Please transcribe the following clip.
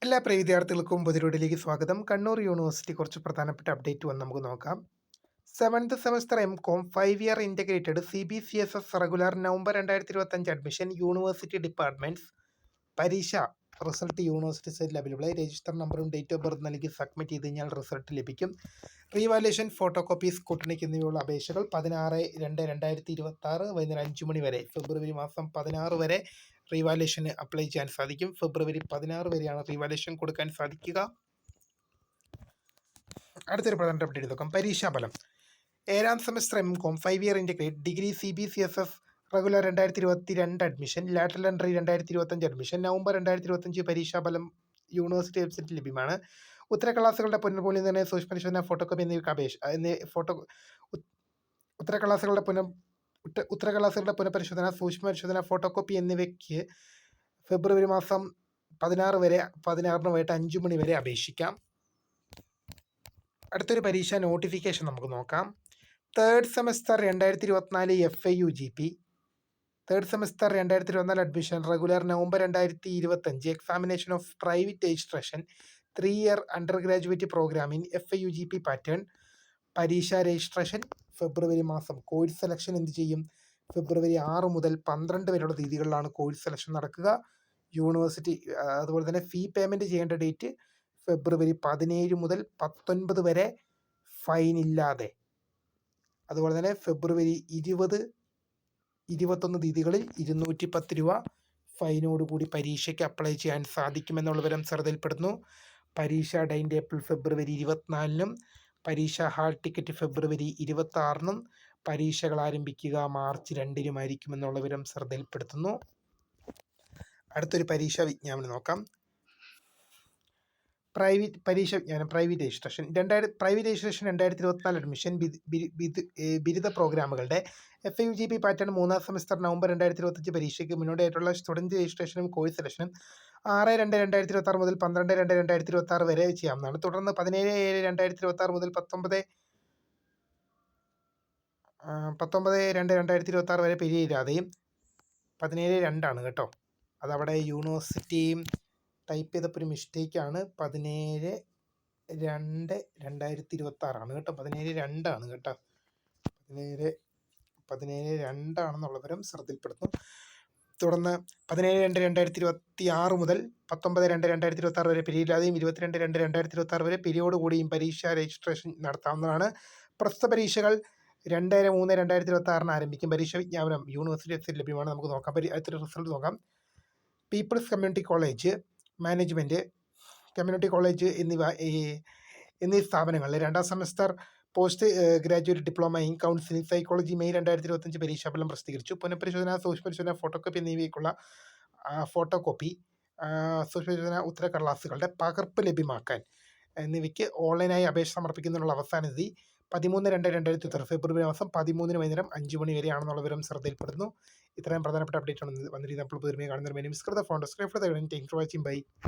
എല്ലാ പ്രിയ വിദ്യാർത്ഥികൾക്കും പുതിയൊരുവിലേക്ക് സ്വാഗതം. കണ്ണൂർ യൂണിവേഴ്സിറ്റി കുറച്ച് പ്രധാനപ്പെട്ട അപ്ഡേറ്റ് വന്ന് നമുക്ക് നോക്കാം. 7th semester M Com 5 year integrated CBCSS regular November 2025 admission university departments പരീക്ഷ റിസൾട്ട് യൂണിവേഴ്സിറ്റി സൈറ്റിൽ അവൈലബിൾ ആയി. രജിസ്റ്റർ നമ്പറും ഡേറ്റ് ഓഫ് ബർത്ത് നൽകി സബ്മിറ്റ് ചെയ്ത് കഴിഞ്ഞാൽ റിസൾട്ട് ലഭിക്കും. റീവാലുവേഷൻ, ഫോട്ടോ കോപ്പി, സ്കൂട്ടണിക് എന്നിവയുള്ള അപേക്ഷകൾ 16/2/2026 വൈകുന്നേരം 5 മണി വരെ, ഫെബ്രുവരി മാസം 16 വരെ റീവാലുവേഷന് അപ്ലൈ ചെയ്യാൻ സാധിക്കും. ഫെബ്രുവരി 16 വരെയാണ് റീവാലുവേഷൻ കൊടുക്കാൻ സാധിക്കുക. അടുത്തൊരു പ്രധാന അപ്ഡേറ്റ് നോക്കാം. പരീക്ഷാഫലം. 7ാം semester M Com 5 year integrate degree CBCSS regular 2022 admission, lateral entry 2025 admission, November 2025 പരീക്ഷാഫലം യൂണിവേഴ്സിറ്റി വെബ്സൈറ്റിൽ ലഭ്യമാണ്. ഉത്തരക്കടലാസുകളുടെ പുനർമൂല്യനിർണ്ണയ സൂക്ഷ്മപരിശോധന, ഫോട്ടോകോപ്പി ഉത്തരക്കടലാസുകളുടെ പുനഃപരിശോധന, സൂക്ഷ്മപരിശോധന, ഫോട്ടോകോപ്പി എന്നിവയ്ക്ക് ഫെബ്രുവരി മാസം 16 വരെ 16 വൈകിട്ട് 5 മണി വരെ അപേക്ഷിക്കാം. അടുത്തൊരു പരീക്ഷ നോട്ടിഫിക്കേഷൻ നമുക്ക് നോക്കാം. 3rd semester 2024 FIUGP, 3rd semester 2024 admission regular November 2025, examination of private registration 3 year under graduate programme in FIUGP pattern. പരീക്ഷ രജിസ്ട്രേഷൻ ഫെബ്രുവരി മാസം. കോഴ്സ് സെലക്ഷൻ എന്ത് ചെയ്യും? ഫെബ്രുവരി 6 മുതൽ 12 വരെയുള്ള തീയതികളിലാണ് കോഴ്സ് സെലക്ഷൻ നടക്കുക. യൂണിവേഴ്സിറ്റി അതുപോലെ തന്നെ ഫീ പേയ്മെൻറ്റ് ചെയ്യേണ്ട ഡേറ്റ് ഫെബ്രുവരി 17 മുതൽ 19 വരെ ഫൈൻ ഇല്ലാതെ. അതുപോലെ തന്നെ ഫെബ്രുവരി 20, 21 തീയതികളിൽ 210 രൂപ ഫൈനോടുകൂടി പരീക്ഷയ്ക്ക് അപ്ലൈ ചെയ്യാൻ സാധിക്കുമെന്നുള്ള വിവരം ശ്രദ്ധയിൽപ്പെടുന്നു. പരീക്ഷാ ടൈം ടേബിൾ ഫെബ്രുവരി 24-നും പരീക്ഷാ ഹാൾ ടിക്കറ്റ് ഫെബ്രുവരി 26-നും പരീക്ഷകൾ ആരംഭിക്കുക മാർച്ച് 2-നുമായിരിക്കുമെന്നുള്ള വിവരം ശ്രദ്ധയിൽപ്പെടുത്തുന്നു. അടുത്തൊരു പരീക്ഷാ വിജ്ഞാപനം നോക്കാം. പ്രൈവറ്റ് രജിസ്ട്രേഷൻ 2024 അഡ്മിഷൻ ബിരുദ പ്രോഗ്രാമുകളുടെ FIUGP പാറ്റേൺ 3ാം സെമസ്റ്റർ നവംബർ 2025 പരീക്ഷയ്ക്ക് മുന്നോടിയായിട്ടുള്ള സ്റ്റുഡൻറ്റ് രജിസ്ട്രേഷനും കോഴ്സ് സെലക്ഷനും 6/2/2026 മുതൽ 12/2/2026 വരെ ചെയ്യാവുന്നതാണ്. തുടർന്ന് 17/7/2026 മുതൽ 19/2/2026 വരെ പിരിയില്ലാതെയും 17/2 കേട്ടോ, അതവിടെ യൂണിവേഴ്സിറ്റി ടൈപ്പ് ചെയ്തപ്പോൾ ഒരു മിസ്റ്റേക്കാണ്. 17/2/2026 കേട്ടോ, 17/2 കേട്ടോ, 17/2 വിവരം ശ്രദ്ധയിൽപ്പെടുത്തുന്നു. തുടർന്ന് 17/2/2026 മുതൽ 19/2/2026 വരെ പിരിയില്ലാതെയും 22/2/2026 വരെ പിരിയോട് കൂടിയും പരീക്ഷാ രജിസ്ട്രേഷൻ നടത്താവുന്നതാണ്. പ്രസ്തുത പരീക്ഷകൾ 2/3/2026 ആരംഭിക്കും. പരീക്ഷ വിജ്ഞാപനം യൂണിവേഴ്സിറ്റി വെബ്സൈറ്റ് ലഭ്യമാണ്. നമുക്ക് നോക്കാം. അടുത്തൊരു റിസൾട്ട് നോക്കാം. People's community college, management community college എന്നീ സ്ഥാപനങ്ങളിൽ 2ാം semester post graduate diploma in counselling psychology May 2025 പരീക്ഷാഫലം പ്രസിദ്ധീകരിച്ചു. പുനഃപരിശോധന, സൂക്ഷ്മപരിശോധന, ഫോട്ടോകോപ്പി എന്നിവയ്ക്കുള്ള സൂക്ഷ്മപരിശോധന ഉത്തരക്കടലാസുകളുടെ പകർപ്പ് ലഭ്യമാക്കാൻ എന്നിവയ്ക്ക് ഓൺലൈനായി അപേക്ഷ സമർപ്പിക്കുന്നതിനുള്ള അവസാന തീയതി 13/2/2026 ഫെബ്രുവരി മാസം 13-ന് വൈകുന്നേരം 5 മണി വരെയാണെന്നുള്ള വിവരം ശ്രദ്ധയിൽപ്പെടുന്നു. ഇത്രയും പ്രധാനപ്പെട്ട അപ്ഡേറ്റ് ആണ് വന്നിരിക്കുന്നത്. അപ്പോൾ പുതിയ കാണുന്നതിന് വേണ്ടി മിസ്കൃത ഫോൺ സബ്സ്ക്രൈബ് ചെയ്ത് താങ്ക്സ് ഫോർ വാച്ചിങ്. ബൈ.